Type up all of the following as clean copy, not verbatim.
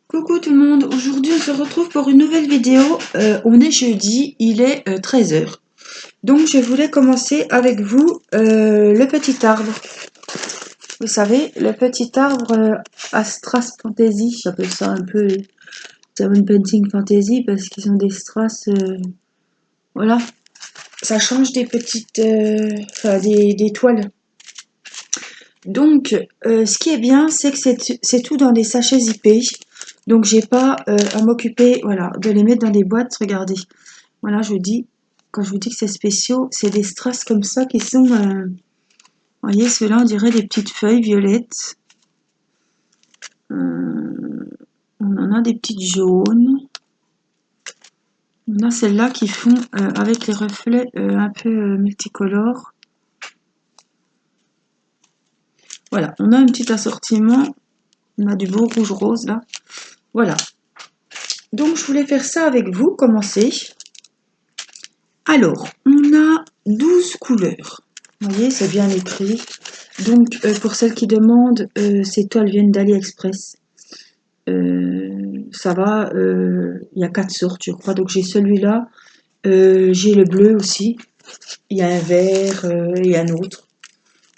Coucou tout le monde, aujourd'hui on se retrouve pour une nouvelle vidéo. On est jeudi, il est 13 heures. Donc je voulais commencer avec vous le petit arbre. Vous savez, le petit arbre Astras Fantasy, j'appelle ça un peu Diamond Painting Fantasy parce qu'ils ont des strass, voilà. Ça change des petites, enfin des toiles. Donc, ce qui est bien, c'est que c'est tout dans des sachets zippés. Donc, j'ai pas à m'occuper, voilà, de les mettre dans des boîtes. Regardez, voilà, quand je vous dis que c'est spéciaux, c'est des strass comme ça qui sont, vous voyez, ceux-là, on dirait des petites feuilles violettes. On en a des petites jaunes. On a celles-là qui font avec les reflets un peu multicolores. Voilà, on a un petit assortiment. On a du beau rouge rose là. Voilà. Donc je voulais faire ça avec vous, commencer. Alors, on a 12 couleurs. Vous voyez, c'est bien écrit. Donc, pour celles qui demandent, ces toiles viennent d'AliExpress. Ça va, il y a 4 sortes, je crois. Donc, j'ai celui-là. J'ai le bleu aussi. Il y a un vert et un autre.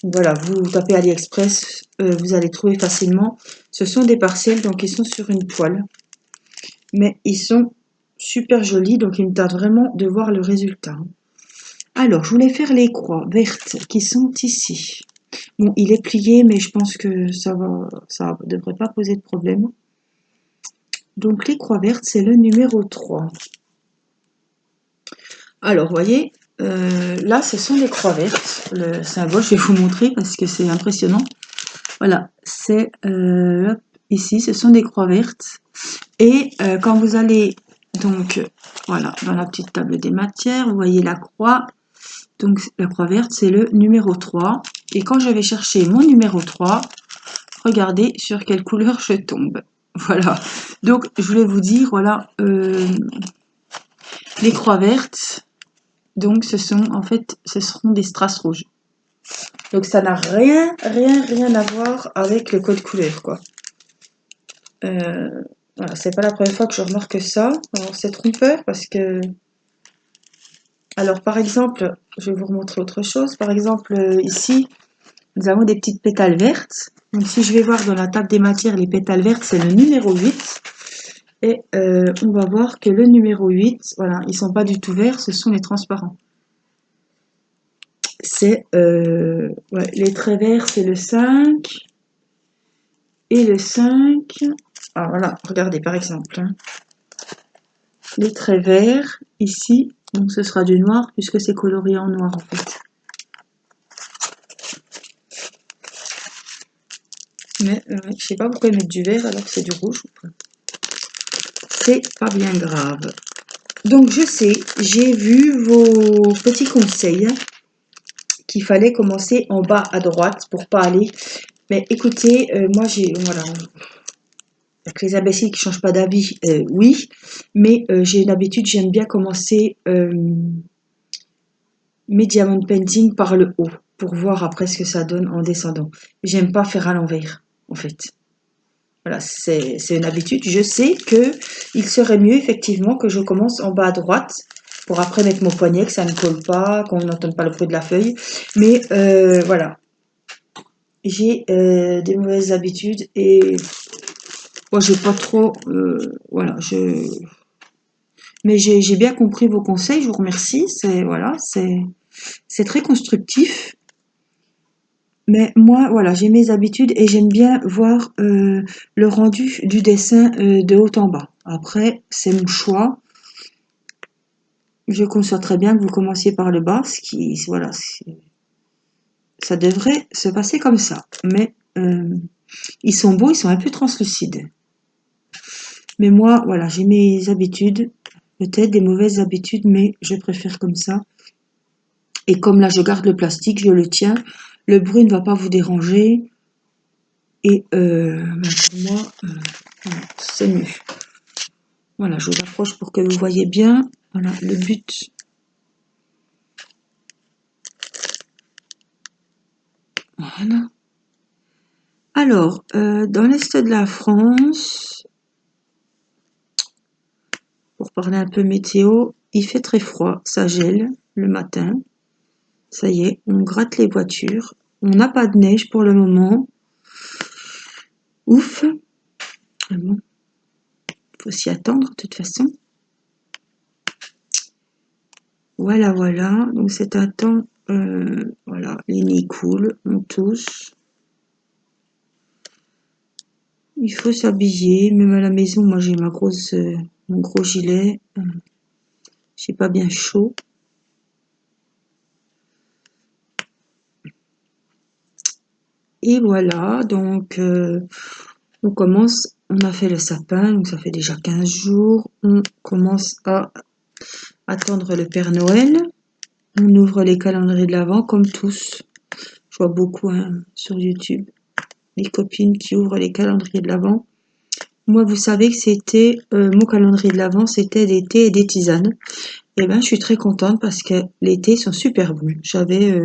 Voilà, vous tapez AliExpress, vous allez trouver facilement. Ce sont des parcelles, donc ils sont sur une toile. Mais ils sont super jolis, donc il me tarde vraiment de voir le résultat. Alors, je voulais faire les croix vertes qui sont ici. Bon, il est plié, mais je pense que ça devrait pas poser de problème. Donc, les croix vertes, c'est le numéro 3. Alors, vous voyez, là, ce sont des croix vertes. Le symbole, je vais vous montrer parce que c'est impressionnant. Voilà, c'est ici, ce sont des croix vertes. Et quand vous allez, donc, voilà, dans la petite table des matières, vous voyez la croix. Donc, la croix verte, c'est le numéro 3. Et quand je vais chercher mon numéro 3, regardez sur quelle couleur je tombe. Voilà. Donc, je voulais vous dire, voilà, les croix vertes, donc, ce seront des strass rouges. Donc, ça n'a rien à voir avec le code couleur, quoi. Voilà, c'est pas la première fois que je remarque ça. Alors, c'est trompeur parce que... Alors, par exemple, je vais vous remontrer autre chose. Par exemple, ici, nous avons des petites pétales vertes. Donc, si je vais voir dans la table des matières, les pétales vertes, c'est le numéro 8. Et on va voir que le numéro 8, voilà, ils sont pas du tout verts, ce sont les transparents. C'est, ouais, les traits verts, c'est le 5. Et le 5, ah voilà, regardez par exemple. Hein. Les traits verts, ici, donc ce sera du noir puisque c'est colorié en noir en fait. Mais je sais pas pourquoi ils mettent du vert alors que c'est du rouge. C'est pas bien grave. Donc je sais, j'ai vu vos petits conseils qu'il fallait commencer en bas à droite pour pas aller. Mais écoutez, moi voilà, avec les imbéciles qui changent pas d'avis, oui, mais j'ai une habitude, j'aime bien commencer mes diamond painting par le haut pour voir après ce que ça donne en descendant. J'aime pas faire à l'envers, en fait. Voilà, c'est une habitude. Je sais que il serait mieux effectivement que je commence en bas à droite pour après mettre mon poignet, que ça ne colle pas, qu'on n'entende pas le bruit de la feuille. Mais voilà, j'ai des mauvaises habitudes et moi j'ai pas trop, voilà, mais j'ai bien compris vos conseils. Je vous remercie. C'est voilà, c'est très constructif. Mais moi, voilà, j'ai mes habitudes et j'aime bien voir le rendu du dessin de haut en bas. Après, c'est mon choix. Je conçois très bien que vous commenciez par le bas, ce qui, voilà, ça devrait se passer comme ça. Mais ils sont beaux, ils sont un peu translucides. Mais moi, voilà, j'ai mes habitudes, peut-être des mauvaises habitudes, mais je préfère comme ça. Et comme là, je garde le plastique, je le tiens, le bruit ne va pas vous déranger. Et pour moi, voilà, c'est mieux. Voilà, je vous approche pour que vous voyez bien. Voilà, le but. Voilà. Alors, dans l'Est de la France, pour parler un peu météo, il fait très froid, ça gèle le matin. Ça y est, on gratte les voitures. On n'a pas de neige pour le moment. Ouf. Ah bon, faut s'y attendre de toute façon. Voilà, voilà. Donc c'est un temps, voilà, les nids coulent, on tousse. Il faut s'habiller, même à la maison. Moi, j'ai mon gros gilet. J'ai pas bien chaud. Et voilà, donc on commence, on a fait le sapin, donc ça fait déjà 15 jours. On commence à attendre le Père Noël. On ouvre les calendriers de l'Avent comme tous. Je vois beaucoup sur YouTube les copines qui ouvrent les calendriers de l'Avent. Moi, vous savez que c'était mon calendrier de l'Avent, c'était des thés et des tisanes. Et ben, je suis très contente parce que les thés sont super bons. J'avais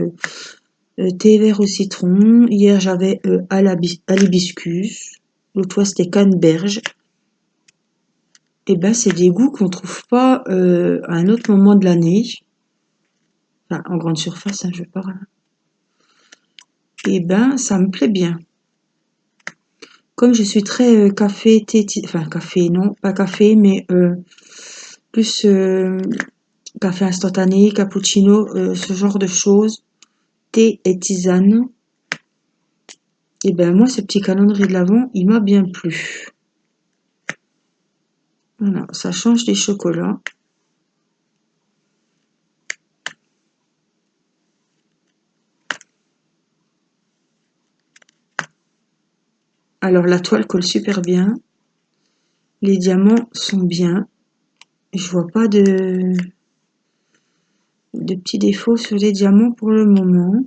thé vert au citron. Hier, j'avais à l'hibiscus. L'autre fois, c'était canneberge. Et ben, c'est des goûts qu'on trouve pas à un autre moment de l'année. Enfin, en grande surface, hein, je parle. Et ben, ça me plaît bien. Comme je suis très café, thé, enfin café, non, pas café, mais plus café instantané, cappuccino, ce genre de choses, thé et tisane. Et ben moi, ce petit calendrier de l'Avent, il m'a bien plu. Voilà, ça change des chocolats. Alors la toile colle super bien. Les diamants sont bien. Je vois pas de petits défauts sur les diamants pour le moment.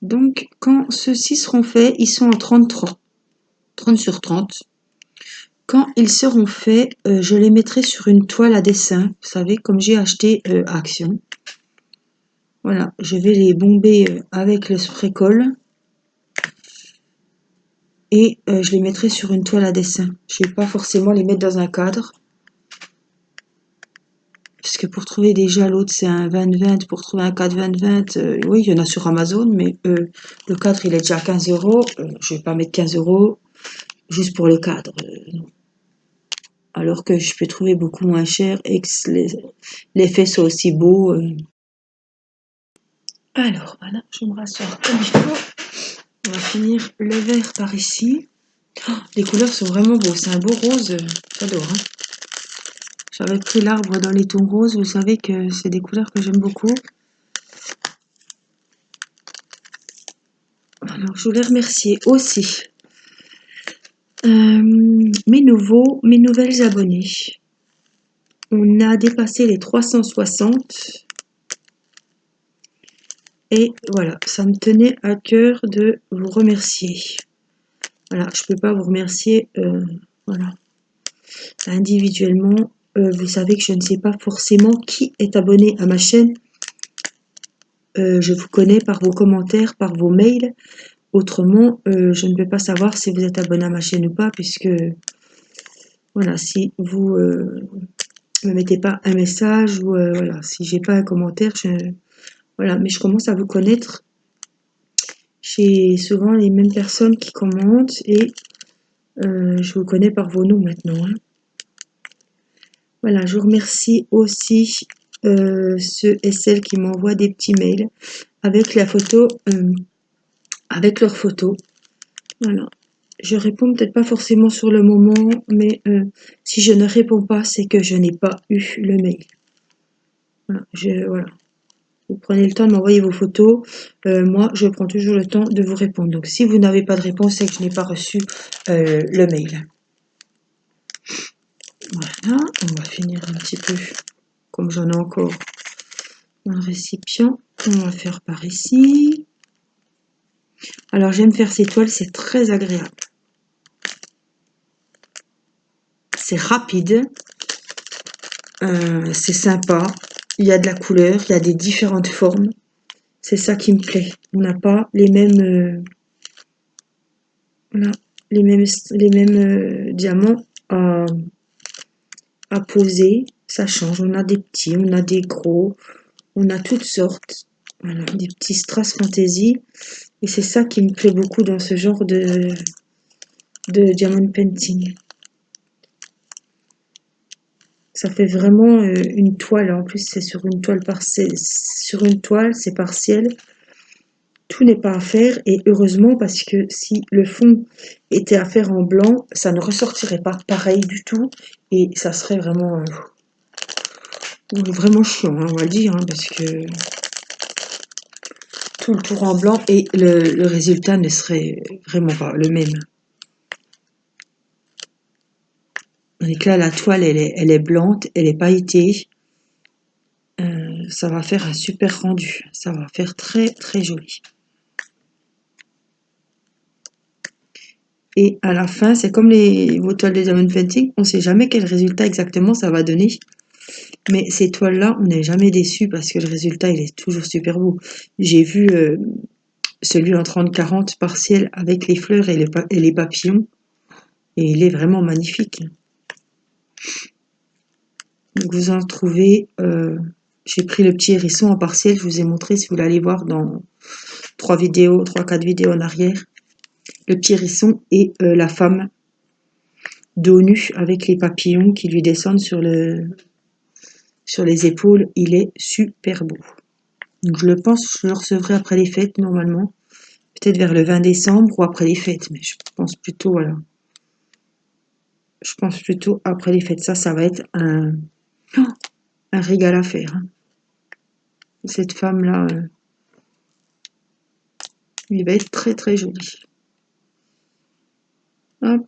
Donc, quand ceux-ci seront faits, ils sont en 30 sur 30. Quand ils seront faits, je les mettrai sur une toile à dessin, vous savez, comme j'ai acheté à Action. Voilà, je vais les bomber avec le spray colle et je les mettrai sur une toile à dessin. Je ne vais pas forcément les mettre dans un cadre. Parce que pour trouver déjà l'autre, c'est un 20-20. Pour trouver un cadre 20-20, oui, il y en a sur Amazon, mais le cadre, il est déjà à 15 €. Je ne vais pas mettre 15 € juste pour le cadre. Non. Alors que je peux trouver beaucoup moins cher et que les faits sont aussi beaux. Alors, voilà, je me rasseoir comme il faut. On va finir le vert par ici. Oh, les couleurs sont vraiment beaux. C'est un beau rose. J'adore. Hein. J'avais pris l'arbre dans les tons roses. Vous savez que c'est des couleurs que j'aime beaucoup. Alors, je voulais remercier aussi mes nouvelles abonnés. On a dépassé les 360. Et voilà, ça me tenait à cœur de vous remercier. Voilà, je ne peux pas vous remercier voilà, individuellement. Vous savez que je ne sais pas forcément qui est abonné à ma chaîne. Je vous connais par vos commentaires, par vos mails. Autrement, je ne peux pas savoir si vous êtes abonné à ma chaîne ou pas, puisque voilà, si vous me mettez pas un message ou voilà, si j'ai pas un commentaire, voilà, mais je commence à vous connaître. J'ai souvent les mêmes personnes qui commentent et je vous connais par vos noms maintenant. Hein. Voilà, je vous remercie aussi ceux et celles qui m'envoient des petits mails avec la photo, avec leur photo. Voilà. Je réponds peut-être pas forcément sur le moment, mais si je ne réponds pas, c'est que je n'ai pas eu le mail. Voilà, voilà. Vous prenez le temps de m'envoyer vos photos. Moi, je prends toujours le temps de vous répondre. Donc, si vous n'avez pas de réponse, c'est que je n'ai pas reçu le mail. Voilà, on va finir un petit peu, comme j'en ai encore dans le récipient. On va faire par ici. Alors, j'aime faire ces toiles, c'est très agréable. C'est rapide. C'est sympa. Il y a de la couleur, il y a des différentes formes. C'est ça qui me plaît. On n'a pas les mêmes On a les mêmes diamants à poser. Ça change. On a des petits, on a des gros, on a toutes sortes. Voilà, des petits strass fantasy. Et c'est ça qui me plaît beaucoup dans ce genre de diamond painting. Ça fait vraiment une toile. En plus, c'est sur une toile sur une toile, c'est partiel. Tout n'est pas à faire et heureusement parce que si le fond était à faire en blanc, ça ne ressortirait pas pareil du tout et ça serait vraiment chiant, hein, on va le dire, hein, parce que tout le tour en blanc et le résultat ne serait vraiment pas le même. Donc là, la toile, elle est blanche, elle est pailletée. Ça va faire un super rendu. Ça va faire très très joli. Et à la fin, c'est comme vos toiles de diamond painting, on ne sait jamais quel résultat exactement ça va donner. Mais ces toiles-là, on n'est jamais déçu parce que le résultat, il est toujours super beau. J'ai vu celui en 30-40 partiel avec les fleurs et les papillons. Et il est vraiment magnifique. Donc vous en trouvez... j'ai pris le petit hérisson en partiel. Je vous ai montré si vous l'allez voir dans 3-4 vidéos en arrière. Le petit hérisson et la femme dos nu avec les papillons qui lui descendent sur les épaules. Il est super beau. Donc je le pense, je le recevrai après les fêtes normalement. Peut-être vers le 20 décembre ou après les fêtes. Mais je pense plutôt, voilà. Je pense plutôt après les fêtes. Ça va être un régal à faire. Hein. Cette femme-là, il va être très très joli. Hop.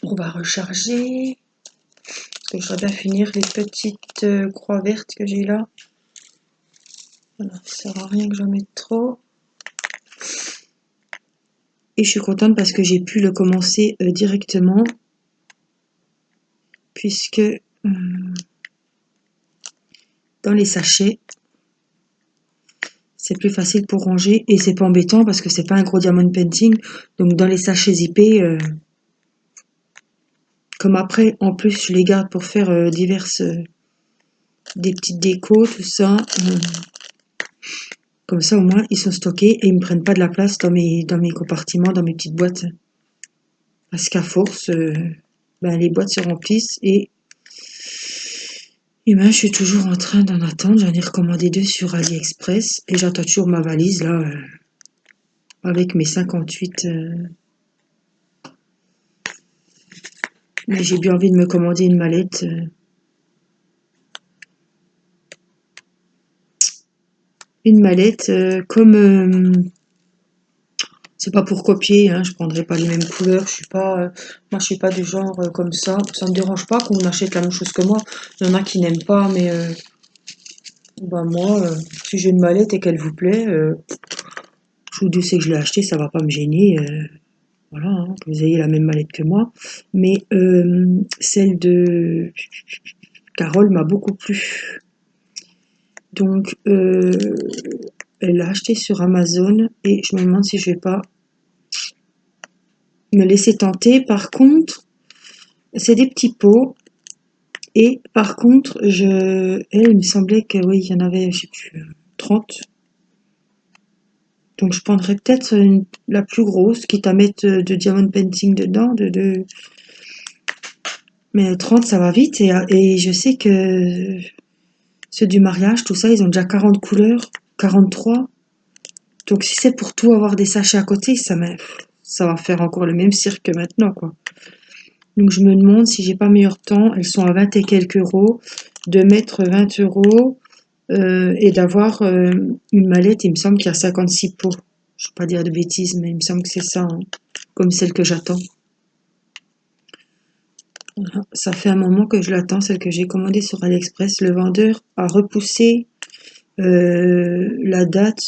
On va recharger. Je voudrais bien finir les petites croix vertes que j'ai là. Voilà, ça sert à rien que j'en mette trop. Et je suis contente parce que j'ai pu le commencer directement. Puisque dans les sachets, c'est plus facile pour ranger et c'est pas embêtant parce que c'est pas un gros diamond painting. Donc dans les sachets zippés, comme après, en plus je les garde pour faire diverses, des petites décos, tout ça. Comme ça au moins ils sont stockés et ils me prennent pas de la place dans mes compartiments, dans mes petites boîtes. Parce qu'à force, les boîtes se remplissent et ben, je suis toujours en train d'en attendre. J'en ai recommandé 2 sur AliExpress et j'attends toujours ma valise là avec mes 58. Mais j'ai bien envie de me commander une mallette. Comme c'est pas pour copier, hein, je prendrai pas les mêmes couleurs. Moi je suis pas du genre comme ça. Ça me dérange pas qu'on achète la même chose que moi. Il y en a qui n'aiment pas, mais moi, si j'ai une mallette et qu'elle vous plaît, je vous dis c'est que je l'ai achetée, ça va pas me gêner. Voilà, hein, que vous ayez la même mallette que moi. Mais celle de Carole m'a beaucoup plu. Donc, elle l'a acheté sur Amazon et je me demande si je vais pas me laisser tenter. Par contre, c'est des petits pots et par contre, il me semblait que oui, il y en avait, je sais plus, 30. Donc je prendrais peut-être la plus grosse, quitte à mettre de diamond painting dedans, mais 30 ça va vite et je sais que ceux du mariage, tout ça, ils ont déjà 40 couleurs, 43. Donc si c'est pour tout avoir des sachets à côté, ça va faire encore le même cirque que maintenant, quoi. Donc je me demande si j'ai pas meilleur temps, elles sont à 20 et quelques euros, de mettre 20 euros et d'avoir une mallette, il me semble qu'il y a 56 pots. Je ne vais pas dire de bêtises, mais il me semble que c'est ça, hein, comme celle que j'attends. Voilà. Ça fait un moment que je l'attends, celle que j'ai commandée sur AliExpress. Le vendeur a repoussé la date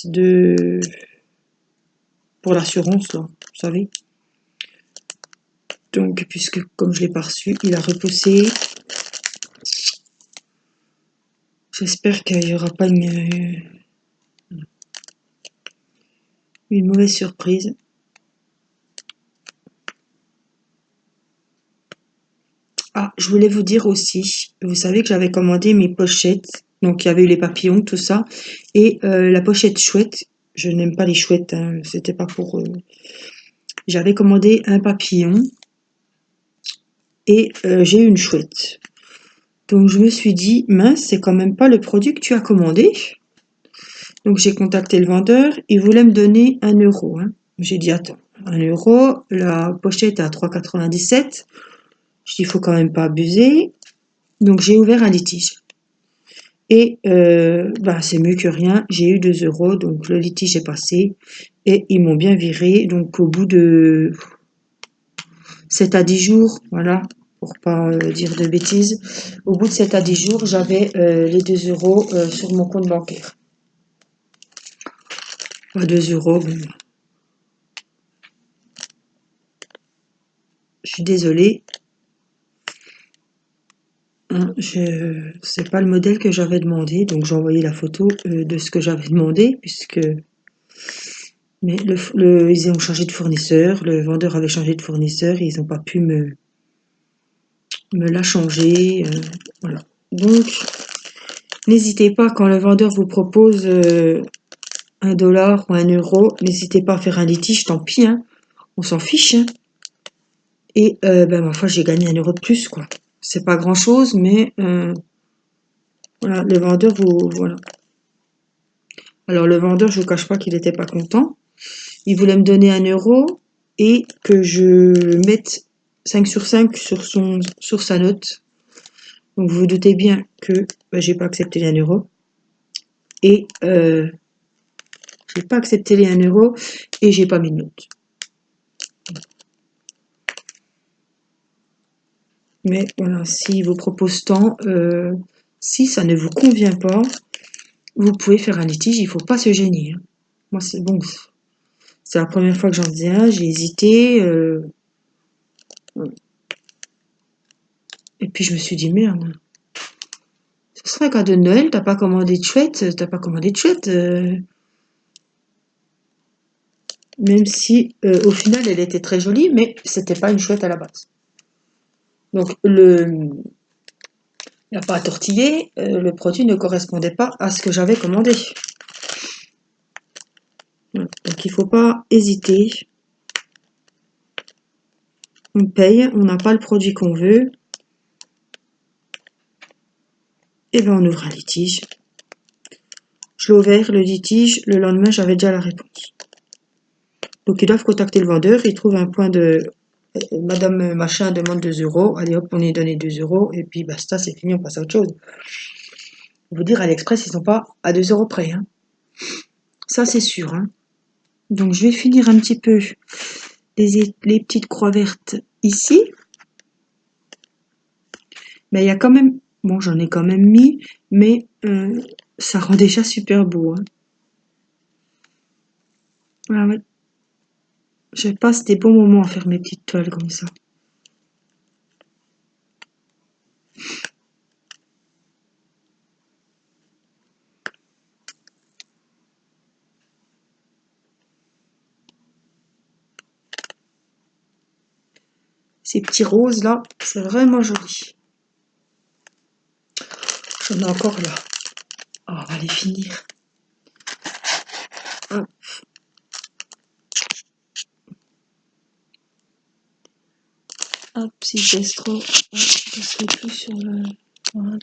pour l'assurance, là, vous savez. Donc, puisque comme je l'ai pas reçu, il a repoussé. J'espère qu'il n'y aura pas une mauvaise surprise. Ah, je voulais vous dire aussi, vous savez que j'avais commandé mes pochettes, donc il y avait eu les papillons, tout ça, et la pochette chouette, je n'aime pas les chouettes, hein, c'était pas pour... J'avais commandé un papillon et j'ai eu une chouette. Donc je me suis dit, mince, c'est quand même pas le produit que tu as commandé. Donc j'ai contacté le vendeur, il voulait me donner 1 euro. Hein. J'ai dit, attends, 1 euro, la pochette est à 3,97. Je dis, il faut quand même pas abuser. Donc j'ai ouvert un litige. Et bah, c'est mieux que rien, j'ai eu 2 euros, donc le litige est passé. Et ils m'ont bien viré, donc au bout de 7 à 10 jours, voilà, pour pas dire de bêtises. Au bout de 7 à 10 jours, j'avais les 2 euros sur mon compte bancaire. 2 euros, bon, je suis désolée. Hein, c'est pas le modèle que j'avais demandé, donc j'ai envoyé la photo de ce que j'avais demandé, puisque mais ils ont changé de fournisseur, le vendeur avait changé de fournisseur et ils n'ont pas pu me la changer. Voilà. Donc, n'hésitez pas quand le vendeur vous propose 1 dollar ou 1 euro, n'hésitez pas à faire un litige, tant pis, hein, on s'en fiche. Hein. Et ben ma foi, j'ai gagné 1 euro de plus, quoi. C'est pas grand chose, mais voilà, le vendeur vous voilà. Alors le vendeur, je vous cache pas qu'il n'était pas content. Il voulait me donner 1 euro et que je mette 5 sur 5 sur sa note. Donc vous vous doutez bien que ben, j'ai pas accepté les 1 euro. Et j'ai pas accepté les 1 euro et j'ai pas mis de note. Mais voilà, s'il vous propose tant, si ça ne vous convient pas, vous pouvez faire un litige, il faut pas se gêner. Hein. Moi, c'est bon, c'est la première fois que j'en faisais un, j'ai hésité. Et puis je me suis dit, merde, ce serait un cadeau de Noël, t'as pas commandé de chouette, t'as pas commandé de chouette. Même si au final elle était très jolie, mais c'était pas une chouette à la base. Donc il n'y a pas à tortiller, le produit ne correspondait pas à ce que j'avais commandé. Donc il faut pas hésiter. On paye, on n'a pas le produit qu'on veut, et ben on ouvre un litige. Je l'ai ouvert, le litige, le lendemain j'avais déjà la réponse. Donc ils doivent contacter le vendeur, ils trouvent un point de Madame Machin demande 2 euros, allez hop, on lui donne 2 euros, et puis basta, c'est fini, on passe à autre chose. Pour vous dire, à l'Express, ils sont pas à 2 euros près. Hein. Ça, c'est sûr. Hein. Donc, je vais finir un petit peu les petites croix vertes ici. Mais il y a quand même... Bon, j'en ai quand même mis, mais ça rend déjà super beau. Hein. Ah ouais. Je passe des bons moments à faire mes petites toiles comme ça. Ces petits roses là, c'est vraiment joli. J'en ai encore là. Oh, on va les finir. Hop. Hop, si je laisse trop, je serai plus sur le... Voilà.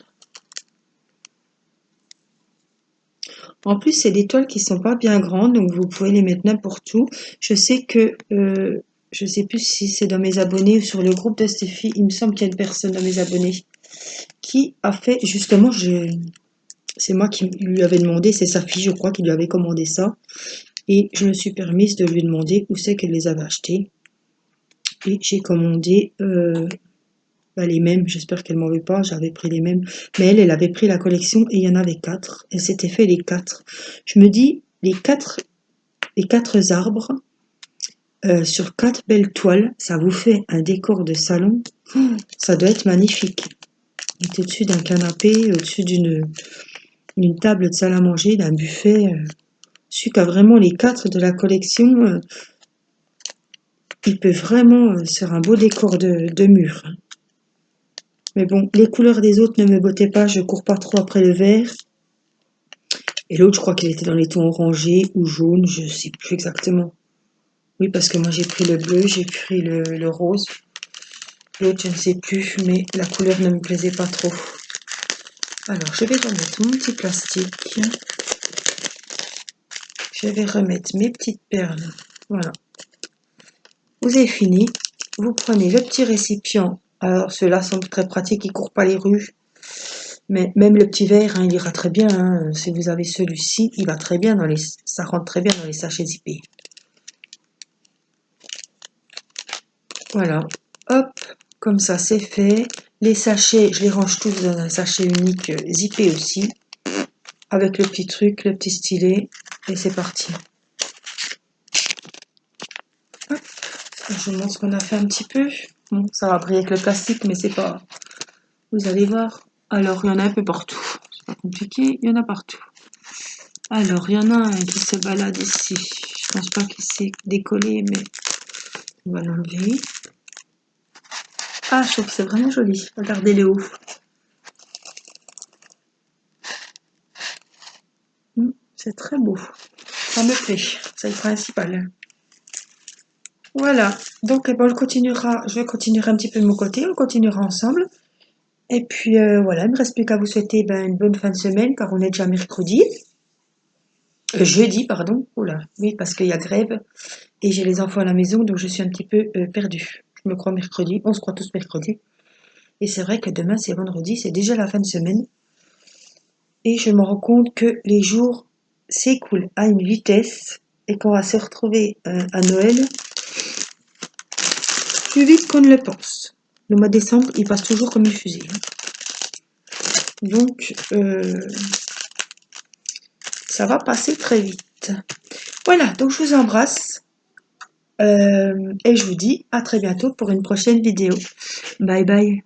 En plus, c'est des toiles qui sont pas bien grandes, donc vous pouvez les mettre n'importe où. Je sais que, je sais plus si c'est dans mes abonnés ou sur le groupe de Stéphie, il me semble qu'il y a une personne dans mes abonnés qui a fait, justement, c'est moi qui lui avais demandé, c'est sa fille, je crois, qui lui avait commandé ça. Et je me suis permise de lui demander où c'est qu'elle les avait achetés. Et j'ai commandé bah, les mêmes, j'espère qu'elle m'en veut pas, j'avais pris les mêmes. Mais elle avait pris la collection et il y en avait 4. Elle s'était fait les 4. Je me dis, les quatre arbres sur 4 belles toiles, ça vous fait un décor de salon. Ça doit être magnifique. Mettez au-dessus d'un canapé, au-dessus d'une table de salle à manger, d'un buffet. Celui qui a vraiment les 4 de la collection, il peut vraiment se faire un beau décor de mur. Mais bon, les couleurs des autres ne me bottaient pas, je cours pas trop après le vert. Et l'autre, je crois qu'il était dans les tons orangés ou jaunes, je sais plus exactement. Oui, parce que moi j'ai pris le bleu, j'ai pris le rose. L'autre, je ne sais plus, mais la couleur ne me plaisait pas trop. Alors, je vais remettre mon petit plastique. Je vais remettre mes petites perles. Voilà. Vous avez fini. Vous prenez le petit récipient. Alors, ceux-là sont très pratiques, ils ne courent pas les rues. Mais même le petit verre, hein, il ira très bien. Hein. Si vous avez celui-ci, il va très bien ça rentre très bien dans les sachets zippés. Voilà. Hop, comme ça, c'est fait. Les sachets, je les range tous dans un sachet unique zippé aussi. Avec le petit truc, le petit stylet. Et c'est parti. Hop. Je vous montre ce qu'on a fait un petit peu. Bon, ça va briller avec le plastique, mais c'est pas... Vous allez voir. Alors, il y en a un peu partout. C'est pas compliqué, il y en a partout. Alors, il y en a un qui se balade ici. Je pense pas qu'il s'est décollé, mais on va l'enlever. Ah, je trouve que c'est vraiment joli. Regardez les hauts. C'est très beau. Ça me plaît. C'est le principal. Voilà. Donc, bon, je continuerai un petit peu de mon côté. On continuera ensemble. Et puis, voilà. Il ne me reste plus qu'à vous souhaiter une bonne fin de semaine, car on est déjà mercredi. Jeudi, pardon. Oula. Oui, parce qu'il y a grève. Et j'ai les enfants à la maison, donc je suis un petit peu perdue. Je me crois mercredi. On se croit tous mercredi. Et c'est vrai que demain, c'est vendredi. C'est déjà la fin de semaine. Et je me rends compte que les jours s'écoulent à une vitesse et qu'on va se retrouver à Noël plus vite qu'on ne le pense. Le mois de décembre, il passe toujours comme une fusée. Donc, ça va passer très vite. Voilà, donc je vous embrasse et je vous dis à très bientôt pour une prochaine vidéo. Bye bye.